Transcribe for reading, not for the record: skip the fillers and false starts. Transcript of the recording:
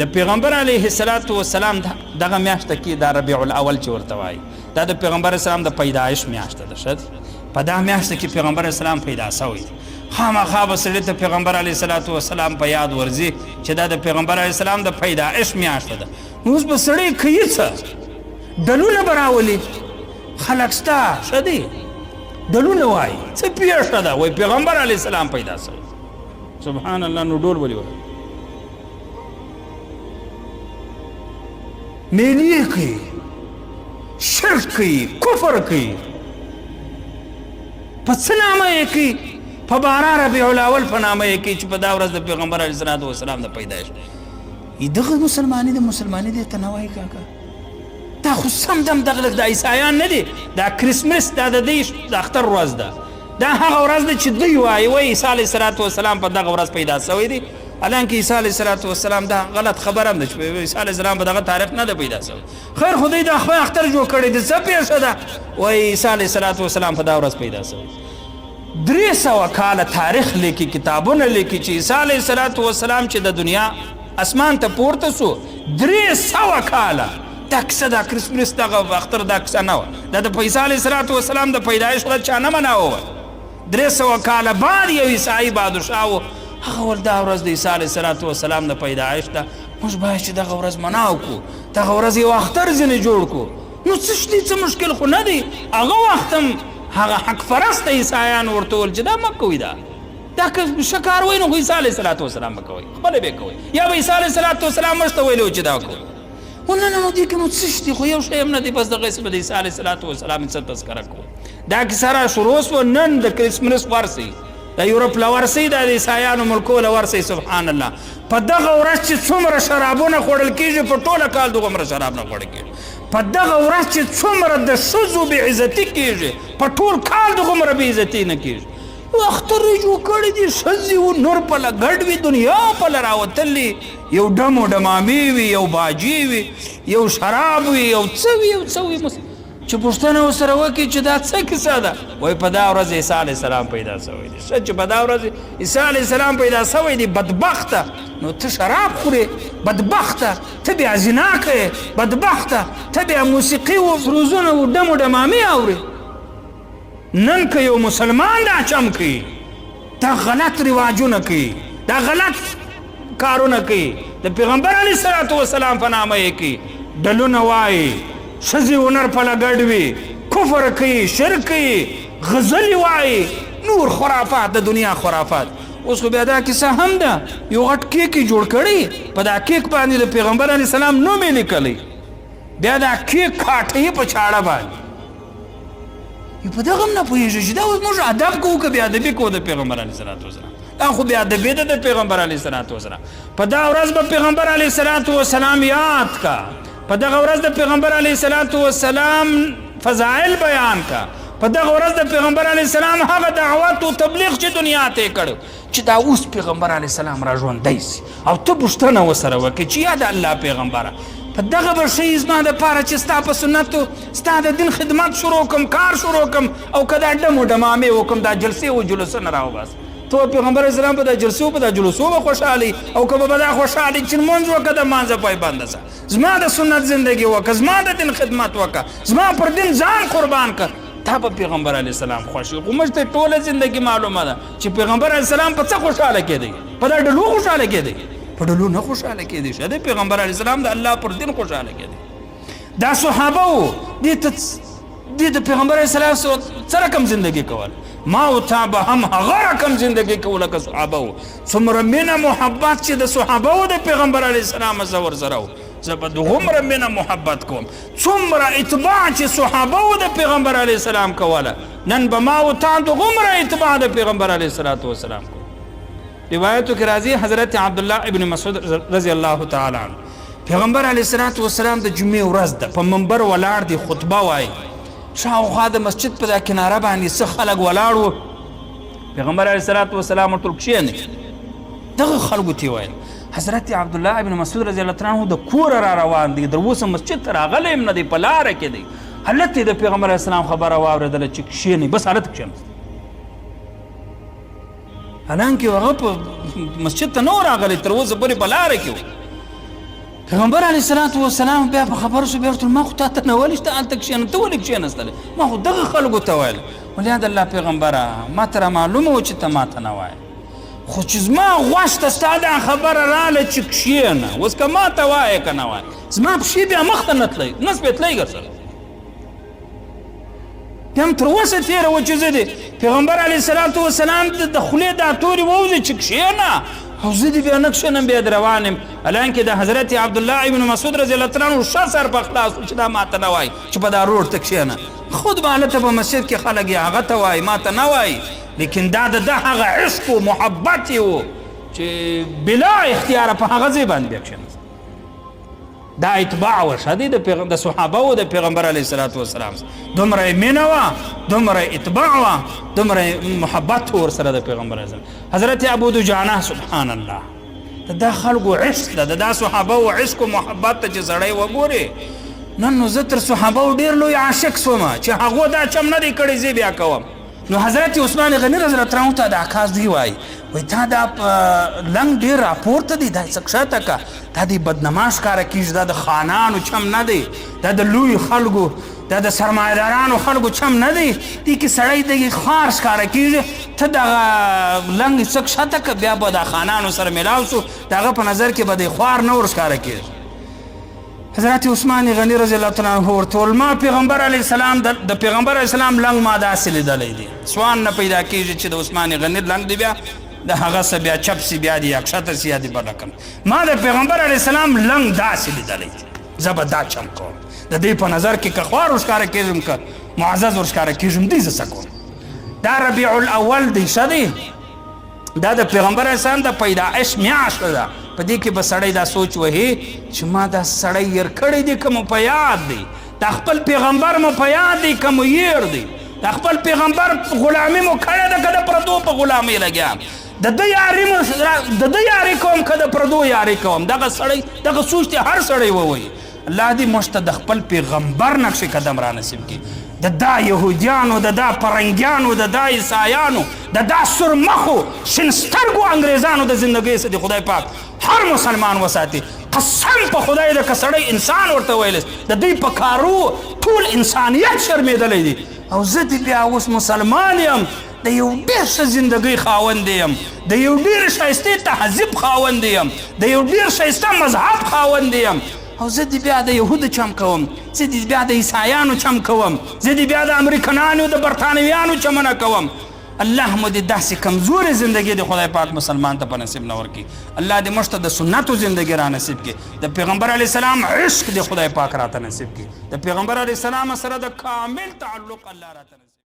د پیغمبر علیه السلام دغه میاشته کې دا ربیع الاول چې ورته وایي دا د پیغمبر اسلام د پیدایش میاشته ده. ښه په دا میاشته کې پیغمبر اسلام پیدا شوی خامخا به سړي ته پیغمبر علیه السلام په یاد ورځي چې دا د پیغمبر علیه السلام د پیدایش میاشته ده. نو اوس به سړی کوي څه دلونه به راولي خلک ستا ښه دی دلونه وایي څه پیښه ده وایي پیغمبر علیه السلام پیدا شوی. سبحان الله. نو ډول ولې وایي میلې کوي شرک کوي کفر کوي په څه نامه یې کوي په 12 ربیع الاول په نامه یې کوي چې په دا ورځ د پیغمبر علیه السلام د پیدایش دغه مسلماني دی ته نه وایي کاکا دا خو سم دم دغه د عیسایان نه دي دا کرسمس دا د دې د اختر ورځ ده دا هغه ورځ ده چې دوی وایي عیسی علیه السلام په دغه ورځ پیدا شوی دی حالانکه عیسی علیه السلام دا غلط خبر هم ده چې عیسی علیه السلام په دغه تاریخ نه ده پیدا شوی. خیر خدای دا خو اختر جوړ کړی دی څه پیښه ده وایي عیسی علیه السلام په دا ورځ پیدا شوی. 300 کاله تاریخ لیکي کتابونه لیکي چې عیسی علیه السلام چې د دنیا اسمان ته پورته سو 300 کاله دا کیسه دا کرسمس دغه اختر دا کیسه نه وه دا د عیسی علیه السلام د پیدایش ورځ چا نه مناوه. 300 کاله بعد یو عیسایي بادشاه و هغه ول دا ورځ د عیسی علیه السلام د پیدایش ده موږ باید چې دغه ورځ مناو کړو دغه ورځ یو اختر ځینې جوړ کړو. نو څه دي څه مشکل خو نه دی هغه وخت هم هغه حق فرست عیسایان ورته ویل چې دا مه کوئ دا که ښه کار وایي نو خو عیسی علیه السلام به کوئ خپله به کوئ یا به عیسی علیه السلام موږ ته ویلي چې دا وکړو. خو نه نو دې کې نو څه دي خو یو شی هم نه دی بس دغسې به د عیسی علیه السلام څه تذکره کوو. دا کیسه را شروع شوه نن د کرسمس ورسئ د یورپ له ورسئ دا د عیسایانو ملکو له ورسئ. سبحان الله. په دغه ورځ چې څومره شرابونه خوړل کېږي په ټوله کال دومره شراب نه خوړل کېږي. په دغه ورځ چې څومره د ښځو بېعزتي کېږي په ټول کال دومره بېعزتي نه کېږي. یو اختر یې جوړ کړی دي ښځې و نور پله ګډ وي دنیا پله راوتلي یو ډم و ډمامې وي یو باجې وي یو شراب وي یو څه وي یو څه وي چې پوښتنه ورسره وکړي چې دا څه کیسه ده وایي په دا ورځ عیسی علیه السلام پیدا شوی دی. ښه چې په دا ورځ عیسی علیه السلام پیدا شوی دی بدبخته نو ته شراب خورې بدبخته ته بیا زنا کوې بدبخته ته بیا موسیقي و سروزونه و ډم و ډمامې اورې. نن که یو مسلمان دا چم کوي دا غلط رواجونه کوي دا غلط کارونه کوي د پیغمبر علیه السلام په نامه یې کوي ډلونه وایي ښځې ونر پله ګډ وي کفر کوي شرک کوي غزلې وایي نور خرافات د دنیا خرافات. اوس خو بیا دا کیسه هم ده یو غټ کیک یې جوړ کړی په دا کیک باندې د پیغمبر علیه السلام نوم یې لیکلی بیا دا کیک کاټوي په چاړه باندې په دغه هم نه پوهېږي چې دا اوس موږ ادب کوو که بې ادبي کوو د پیغمبر علیه السلام دا خو بې ادبي ده د پیغمبر علیه السلام. په دا ورځ به پیغمبر علیه السلام یاد کا په دغه ورځ د پیغمبر علیه السلام فضائل بیان کا په دغه ورځ د پیغمبر علیه السلام هغه دعوت او تبلیغ چې دنیا ته یې کړی چې دا اوس پیغمبر علیه السلام را ژوندی سي او ته پوښتنه ورسره وکړې چې یا د الله پیغمبره په دغه به ښایي زما دپاره چې ستا په سنتو ستا د دین خدمت شروع کړم کار شروع کړم او که دا ډم و ډمامې وکړم دا جلسې و جلوسونه راوباسم ته پیغمبر اسلام په دا جلسو په دا جلوسو به خوشحالي او که به دا خوشحالي چې لمونځ وکړه د مانځه پایبنده سه زما د سنت زندگی وکړه زما د دین خدمت وکړه زما پر دین ځان قربان کړه تا به پیغمبر علیه السلام خوښ وي. خو موږ ته ټوله زندگی معلومه ده چې پیغمبر علیه السلام په څه خوشحاله کېدی په دا ډلو خوشحاله کېدی په ډلو نه خوشحاله کېدی شه د پیغمبر علیه السلام د الله پر دین خوشحاله کېدی. دا صحابه وو دې د پیغمبر علیه السلام څه رقم زندگی کول ما او تا به هم هغه رقم زندگی کوله که صحابه وو. څومره مینه محبت چې د صحابه وو د پیغمبر علیه السلام زه ورسره وو زه به دومره مینه محبت کوم څومره اتباع چې صحابه وو د پیغمبر علیه السلام کوله نن به ما او تا دومره اتباع د پیغمبر علیه السلام کوو. روایتو کې راځي حضرت عبدالله ابن مسعود رضی الله تعالی عنه پیغمبر علیه السلام د جمعې ورځ ده په منبر ولاړ دی خطبه وایي شاوخوا د مسجد په دا کناره باندې څه خلک ولاړ وو پیغمبر علیه السلام ورته کښېنئ دغه خلکو ته یې ویل حضرت عبدالله ابن مسعود رضی الله عنه د کوره را روان دی در اوسه مسجد ته راغلی هم نه دی په لاره کې دی هلته د پیغمبر علیه السلام خبره واورېدله چې کښېنئ بس هلته کښېناست حالانکه هغه په مسجد ته نه و راغلی تر اوسه پورې په لاره کې و پیغمبر علیه الصلاۃ والسلام بیا په خبرو شو بیا ورته ما خو تا ته نه ویل چې ته هلته کښېنه ته ولې کښېنستلې ما خو دغه خلکو ته ویل ولې د الله پیغمبره ما ته را معلومه وه چې ته ما ته نه وایې خو چې زما غوږ ته ستا دا خبره راله چې کښېنه اوس که ما ته وایې که نه وایې زما پښې بیا مخته نه تلئ نه سپېتلی ګرځله بیا هم تر اوسه تېره وه چې زه د پیغمبر علیه الصلاۃ والسلام د خولې دا تورې ووځي چې کښېنه او زه دې بیا نه کښېنم بیا د روان یم حالانکې د حضرت عبدالله ابن مسعود رضی الله تعالی عنه ښه سر په خلاص و چې دا ما ته نه وایي چې په دا روډ ته کښېنه خود به هلته په مسجد کې خلک یې هغه ته وایي ما ته نه وایي لیکن دا د ده هغه عشق و محبت یې و چې بلا اختیاره په هغه ځای باندې بیا کښېنه دا اتباع وشه دی د صحابه و د پیغمبر علیه الصلاۃ والسلام دومره یې مینه وه دومره یې اتباع وه دومره یې محبت و ورسره د پیغمبر علیه السلام حضرت ابو دجانه سبحان الله د دا خلکو عشق ده د دا صحابه و عشق و محبت ته چې سړی وګورې نن نو زه تر صحابه و ډېر لوی عاشق سومه چې هغو دا چم نه دی کړی زه بیا کوم نو حضرت عثمان غني رضی الله عنه ته دا کاس دی وایي وایي تا دا لنګ ډېر راپورته دی دا څه کښته که دا دی بدنما ښکاره کېږي دا د خانانو چم نه دی دا د لوی خلکو دا د سرمایهدارانو خلکو چم نه دی دې کې سړی دغې خوار ښکاره کېږي ته دغه لنګ څه کښته که بیا به د خانانو سره میلاو شو د هغه په نظر کې به دی خوار نه ور ښکاره کېږي حضرت عثمان غني رضی الله تعالی عنه ورته ویل ما پیغمبر علیه السلام د پیغمبر علیه السلام لنګ ما داسې لیدلی دی سوان نه پیدا کېږي چې د عثمان غني لنګ دی بیا د هغه څه بیا چپ سي بیا دی یا کښته سي یا دی بله کم ما د پیغمبر علیه السلام لنګ داسې لیدلی دی زه به دا چم کوم د دې په نظر کې که خوار ورښکاره کېږم که معزز ورښکاره کېږم دی زه څه کوم دا ربیع الاول دی ښه دی دا د پیغمبر علیه السلام د پیدایش میاشت ده په دې کې به سړی دا سوچ وهي چې ما دا سړی ير کړی دی که مو په یاد دی دا خپل پیغمبر مو په یاد دی که مو ير دی دا خپل پیغمبر غلامي مو کړې ده که د پردو په غلامۍ لګیا د ده یاري کوم که د پردو یاري کوم دغه سړی دغه سوچ دی هر سړی ووایي الله دې موږ ته د خپل پیغمبر نقش قدم را نصیب کړي د دا یهودیانو د دا پرنګیانو د دا عیسایانو د دا سرمخو شین سترګو انګریزانو د زندګۍ څخه د خدای پاک هر مسلمان وساتي قسم په خدای د که سړی انسان ورته ویلس د دوی په کارو ټول انسانیت شرمېدلی دی او زه دې بیا اوس مسلمان یم د یو ډېر ښه زندګۍ خاوند یم د یو ډېر ښایستې تهذیب خاوند یم د یو ډېر ښایسته مذهب خاوند یم او زه دې بیا د یهودو چم کوم زه دې بیا د عیسایانو چم کوم زه دې بیا د امریکنانو د برطانویانو چمونه کوم الله مو دې داسې کمزورې زندګي د خدای پاک مسلمان ته په نصیب نه ورکړي الله دې موږ ته د سنتو زندګي را نصیب کړي د پیغمبر علیه السلام عشق د خدای پاک راته نصیب کړي د پیغمبر علیه السلام سره د کامل تعلق الله راته نصیب